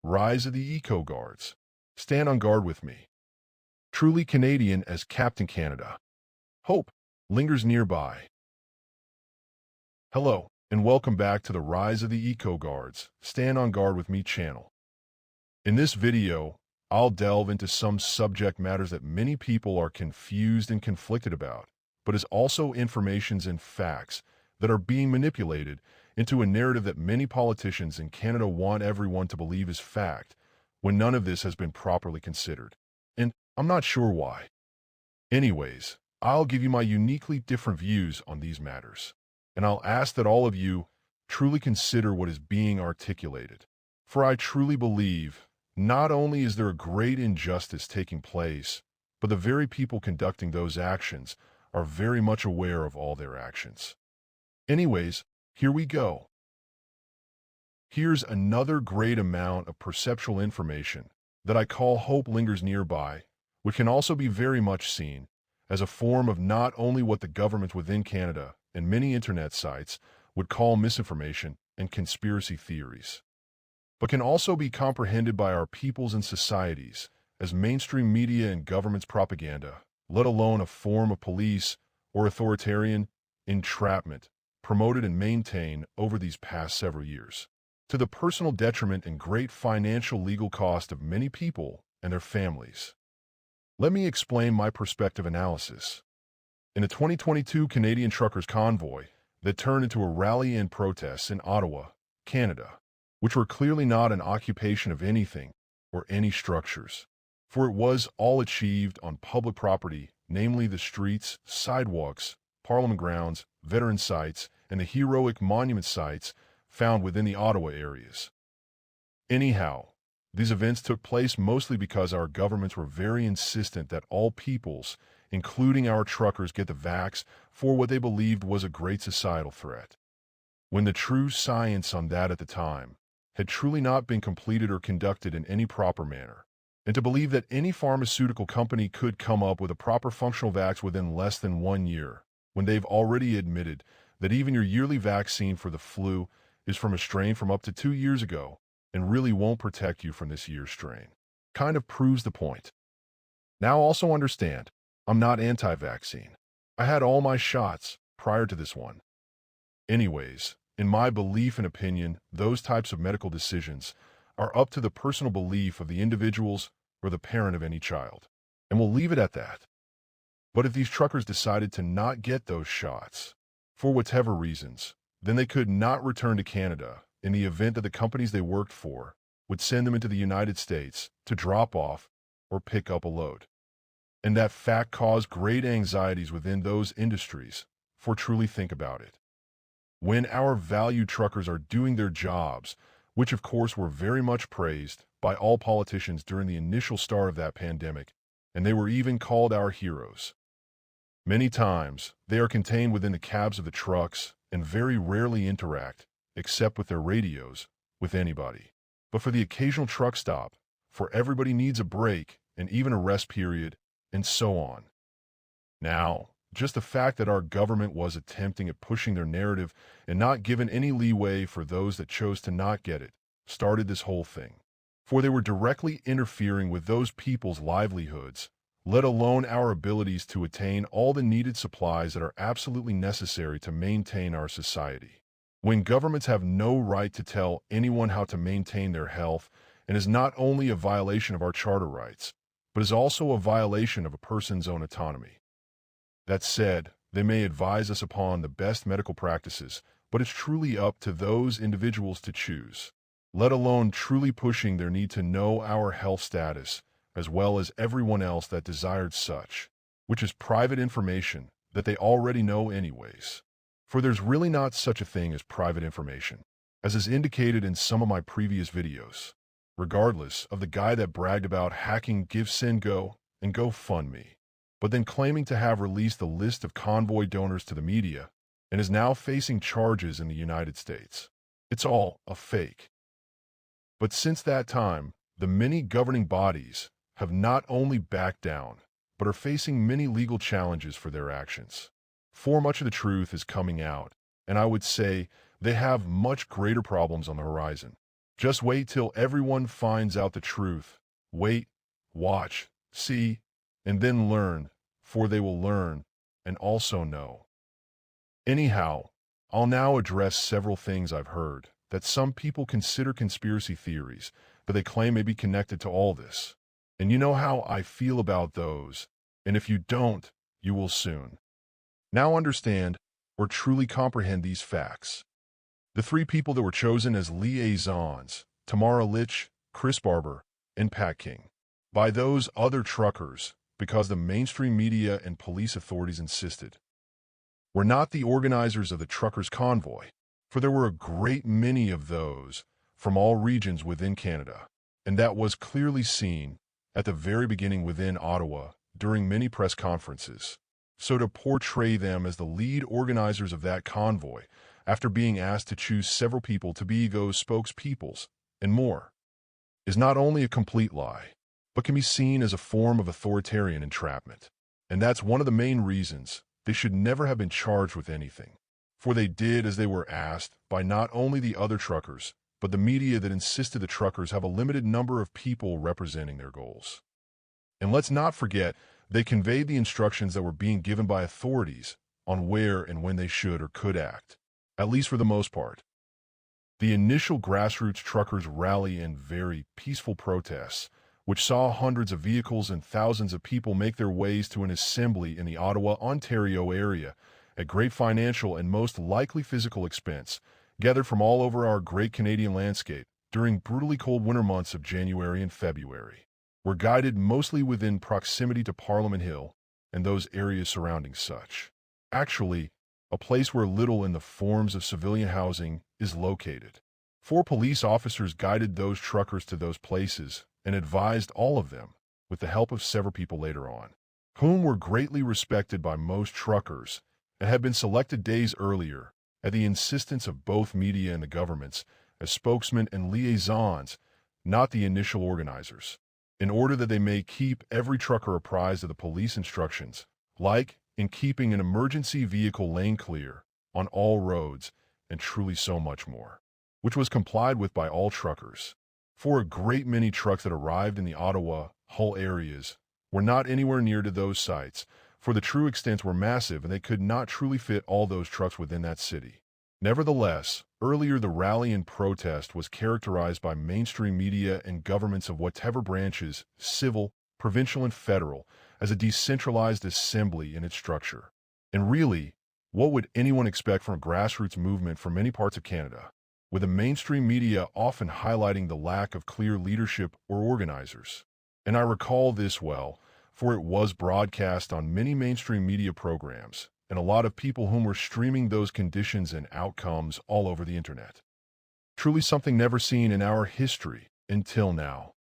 Rise of the Eco-Guards. Stand on guard with me. Truly Canadian as Captain Canada. Hope lingers nearby. Hello, and welcome back to the Rise of the Eco-Guards. Stand on guard with me channel. In this video, I'll delve into some subject matters that many people are confused and conflicted about, but is also informations and facts that are being manipulated into a narrative that many politicians in Canada want everyone to believe is fact, when none of this has been properly considered. And I'm not sure why. Anyways, I'll give you my uniquely different views on these matters. And I'll ask that all of you truly consider what is being articulated. For I truly believe not only is there a great injustice taking place, but the very people conducting those actions are very much aware of all their actions. Anyways, here we go. Here's another great amount of perceptual information that I call hope lingers nearby, which can also be very much seen as a form of not only what the government within Canada and many internet sites would call misinformation and conspiracy theories, but can also be comprehended by our peoples and societies as mainstream media and government's propaganda, let alone a form of police or authoritarian entrapment promoted and maintained over these past several years, to the personal detriment and great financial legal cost of many people and their families. Let me explain my perspective analysis. In a 2022 Canadian truckers convoy that turned into a rally and protests in Ottawa, Canada, which were clearly not an occupation of anything or any structures, for it was all achieved on public property, namely the streets, sidewalks, Parliament grounds, veteran sites, and the heroic monument sites found within the Ottawa areas. Anyhow, these events took place mostly because our governments were very insistent that all peoples, including our truckers, get the vax for what they believed was a great societal threat, when the true science on that at the time had truly not been completed or conducted in any proper manner, and to believe that any pharmaceutical company could come up with a proper functional vax within less than 1 year, when they've already admitted that even your yearly vaccine for the flu is from a strain from up to 2 years ago and really won't protect you from this year's strain, kind of proves the point. Now also understand, I'm not anti-vaccine. I had all my shots prior to this one. Anyways, in my belief and opinion, those types of medical decisions are up to the personal belief of the individuals or the parent of any child, and we'll leave it at that. But if these truckers decided to not get those shots, for whatever reasons, then they could not return to Canada in the event that the companies they worked for would send them into the United States to drop off or pick up a load. And that fact caused great anxieties within those industries, for truly think about it. When our valued truckers are doing their jobs, which of course were very much praised by all politicians during the initial start of that pandemic, and they were even called our heroes. Many times, they are contained within the cabs of the trucks and very rarely interact, except with their radios, with anybody. But for the occasional truck stop, for everybody needs a break and even a rest period, and so on. Now, just the fact that our government was attempting at pushing their narrative and not given any leeway for those that chose to not get it, started this whole thing. For they were directly interfering with those people's livelihoods, let alone our abilities to attain all the needed supplies that are absolutely necessary to maintain our society. When governments have no right to tell anyone how to maintain their health, and is not only a violation of our charter rights, but is also a violation of a person's own autonomy. That said, they may advise us upon the best medical practices, but it's truly up to those individuals to choose, let alone truly pushing their need to know our health status, as well as everyone else that desired such, which is private information that they already know anyways. For there's really not such a thing as private information, as is indicated in some of my previous videos, regardless of the guy that bragged about hacking GiveSendGo and GoFundMe, but then claiming to have released the list of convoy donors to the media and is now facing charges in the United States. It's all a fake. But since that time, the many governing bodies have not only backed down, but are facing many legal challenges for their actions. For much of the truth is coming out, and I would say they have much greater problems on the horizon. Just wait till everyone finds out the truth. Wait, watch, see, and then learn, for they will learn and also know. Anyhow, I'll now address several things I've heard that some people consider conspiracy theories, but they claim may be connected to all this. And you know how I feel about those, and if you don't, you will soon. Now understand, or truly comprehend these facts. The three people that were chosen as liaisons, Tamara Litch, Chris Barber, and Pat King, by those other truckers, because the mainstream media and police authorities insisted, were not the organizers of the truckers' convoy, for there were a great many of those from all regions within Canada, and that was clearly seen at the very beginning within Ottawa during many press conferences. So to portray them as the lead organizers of that convoy, after being asked to choose several people to be those spokespeoples and more, is not only a complete lie, but can be seen as a form of authoritarian entrapment. And that's one of the main reasons they should never have been charged with anything, for they did as they were asked by not only the other truckers, but the media that insisted the truckers have a limited number of people representing their goals. And let's not forget, they conveyed the instructions that were being given by authorities on where and when they should or could act, at least for the most part. The initial grassroots truckers rally and very peaceful protests, which saw hundreds of vehicles and thousands of people make their ways to an assembly in the Ottawa, Ontario area at great financial and most likely physical expense, gathered from all over our great Canadian landscape during brutally cold winter months of January and February, were guided mostly within proximity to Parliament Hill and those areas surrounding such. Actually, a place where little in the forms of civilian housing is located. 4 police officers guided those truckers to those places and advised all of them, with the help of several people later on, whom were greatly respected by most truckers and had been selected days earlier, at the insistence of both media and the governments, as spokesmen and liaisons, not the initial organizers, in order that they may keep every trucker apprised of the police instructions, like in keeping an emergency vehicle lane clear on all roads, and truly so much more, which was complied with by all truckers. For a great many trucks that arrived in the Ottawa, Hull areas were not anywhere near to those sites, for the true extents were massive and they could not truly fit all those trucks within that city. Nevertheless, earlier the rally and protest was characterized by mainstream media and governments of whatever branches, civil, provincial, and federal, as a decentralized assembly in its structure. And really, what would anyone expect from a grassroots movement from many parts of Canada, with the mainstream media often highlighting the lack of clear leadership or organizers? And I recall this well, for it was broadcast on many mainstream media programs, and a lot of people whom were streaming those conditions and outcomes all over the internet. Truly something never seen in our history until now.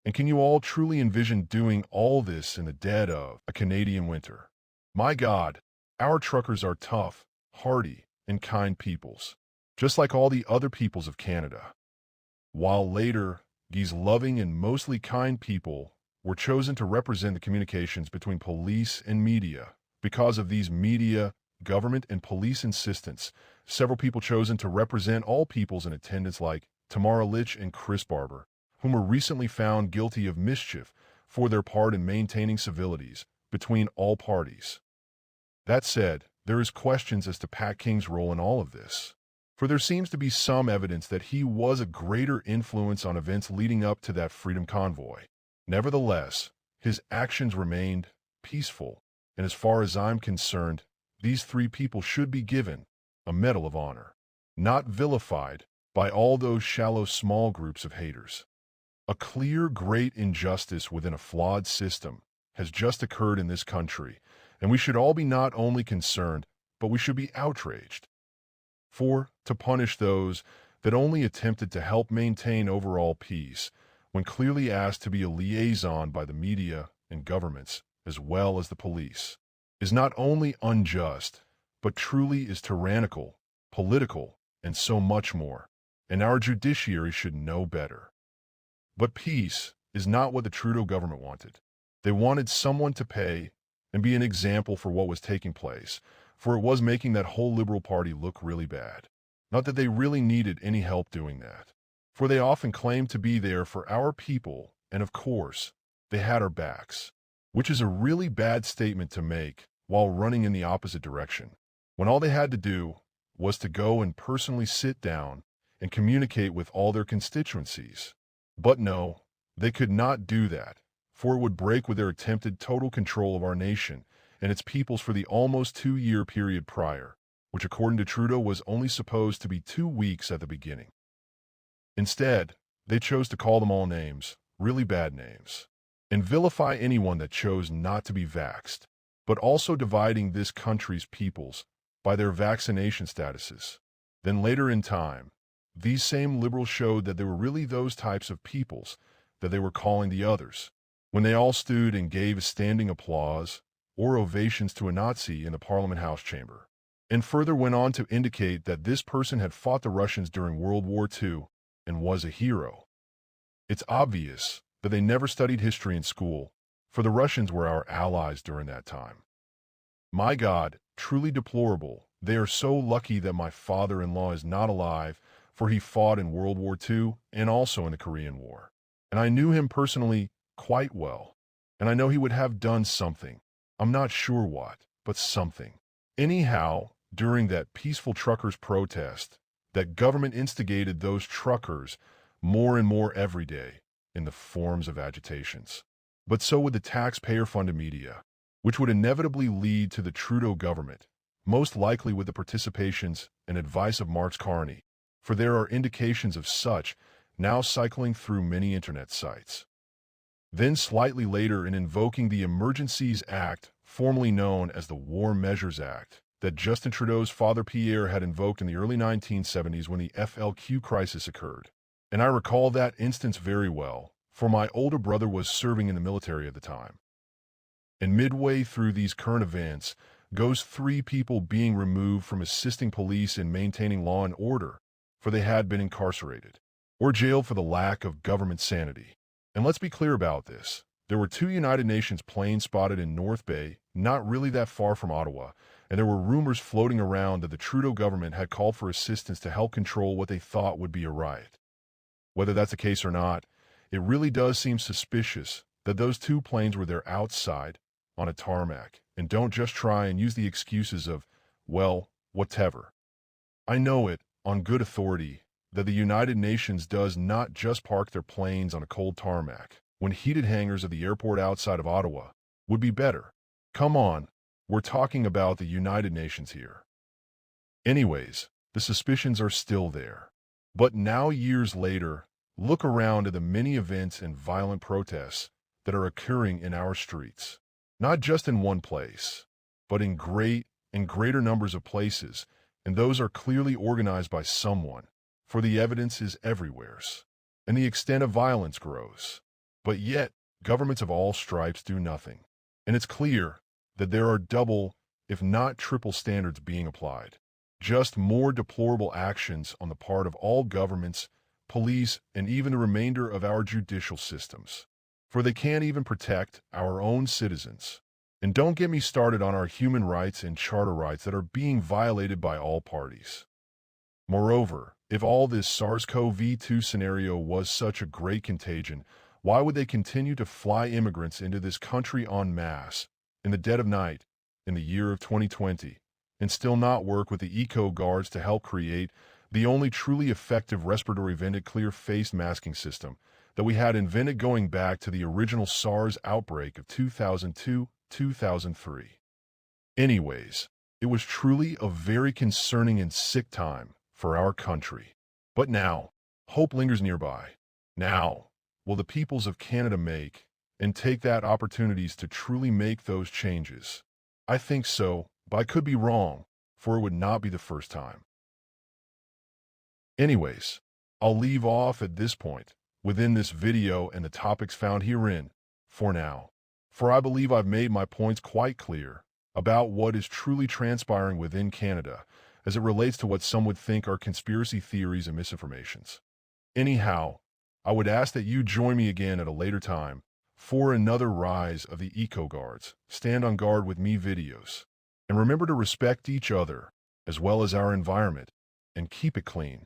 And can you all truly envision doing all this in the dead of a Canadian winter? My God, our truckers are tough, hardy, and kind peoples, just like all the other peoples of Canada. While later, these loving and mostly kind people were chosen to represent the communications between police and media. Because of these media, government, and police insistence, several people chosen to represent all peoples in attendance like Tamara Litch and Chris Barber, whom were recently found guilty of mischief for their part in maintaining civilities between all parties. That said, there is questions as to Pat King's role in all of this, for there seems to be some evidence that he was a greater influence on events leading up to that Freedom Convoy. Nevertheless, his actions remained peaceful, and as far as I'm concerned, these 3 people should be given a Medal of Honor, not vilified by all those shallow small groups of haters. A clear, great injustice within a flawed system has just occurred in this country, and we should all be not only concerned, but we should be outraged. For, to punish those that only attempted to help maintain overall peace, when clearly asked to be a liaison by the media and governments, as well as the police, is not only unjust, but truly is tyrannical, political, and so much more, and our judiciary should know better. But peace is not what the Trudeau government wanted. They wanted someone to pay and be an example for what was taking place, for it was making that whole Liberal Party look really bad. Not that they really needed any help doing that. for they often claimed to be there for our people, and of course, they had our backs, which is a really bad statement to make while running in the opposite direction, when all they had to do was to go and personally sit down and communicate with all their constituencies. But no, they could not do that, for it would break with their attempted total control of our nation and its peoples for the almost 2-year period prior, which according to Trudeau was only supposed to be 2 weeks at the beginning. Instead, they chose to call them all names, really bad names, and vilify anyone that chose not to be vaxxed, but also dividing this country's peoples by their vaccination statuses. Then later in time, these same liberals showed that they were really those types of peoples that they were calling the others, when they all stood and gave a standing applause or ovations to a Nazi in the Parliament House chamber, and further went on to indicate that this person had fought the Russians during World War II and was a hero. It's obvious that they never studied history in school, for the Russians were our allies during that time. My God, truly deplorable. They are so lucky that my father-in-law is not alive, for he fought in World War II and also in the Korean War. And I knew him personally quite well, and I know he would have done something. I'm not sure what, but something. Anyhow, during that peaceful truckers' protest, that government instigated those truckers more and more every day in the forms of agitations. But so would the taxpayer-funded media, which would inevitably lead to the Trudeau government, most likely with the participations and advice of Marx Carney, for there are indications of such now cycling through many internet sites. Then slightly later in invoking the Emergencies Act, formerly known as the War Measures Act, that Justin Trudeau's father Pierre had invoked in the early 1970s when the FLQ crisis occurred. And I recall that instance very well, for my older brother was serving in the military at the time. And midway through these current events goes 3 people being removed from assisting police in maintaining law and order, for they had been incarcerated, or jailed for the lack of government sanity. And let's be clear about this. There were 2 United Nations planes spotted in North Bay, not really that far from Ottawa, and there were rumors floating around that the Trudeau government had called for assistance to help control what they thought would be a riot. Whether that's the case or not, it really does seem suspicious that those 2 planes were there outside, on a tarmac, and don't just try and use the excuses of, well, whatever. I know it, on good authority, that the United Nations does not just park their planes on a cold tarmac, when heated hangars at the airport outside of Ottawa would be better. Come on, we're talking about the United Nations here. Anyways, the suspicions are still there. But now, years later, look around at the many events and violent protests that are occurring in our streets. Not just in one place, but in greater numbers of places, and those are clearly organized by someone, for the evidence is everywhere, and the extent of violence grows. But yet, governments of all stripes do nothing, and it's clear that there are double, if not triple standards being applied. Just more deplorable actions on the part of all governments, police, and even the remainder of our judicial systems. For they can't even protect our own citizens. And don't get me started on our human rights and charter rights that are being violated by all parties. Moreover, if all this SARS-CoV-2 scenario was such a great contagion, why would they continue to fly immigrants into this country en masse, in the dead of night, in the year of 2020, and still not work with the eco guards to help create the only truly effective respiratory vented clear face masking system that we had invented going back to the original SARS outbreak of 2002-2003. Anyways, it was truly a very concerning and sick time for our country. But now, hope lingers nearby. Now, will the peoples of Canada make and take that opportunities to truly make those changes? I think so, but I could be wrong, for it would not be the first time. Anyways, I'll leave off at this point within this video and the topics found herein for now, for I believe I've made my points quite clear about what is truly transpiring within Canada as it relates to what some would think are conspiracy theories and misinformations. Anyhow, I would ask that you join me again at a later time for another Rise of the Eco Guards, Stand on Guard with Me videos. And remember to respect each other as well as our environment and keep it clean.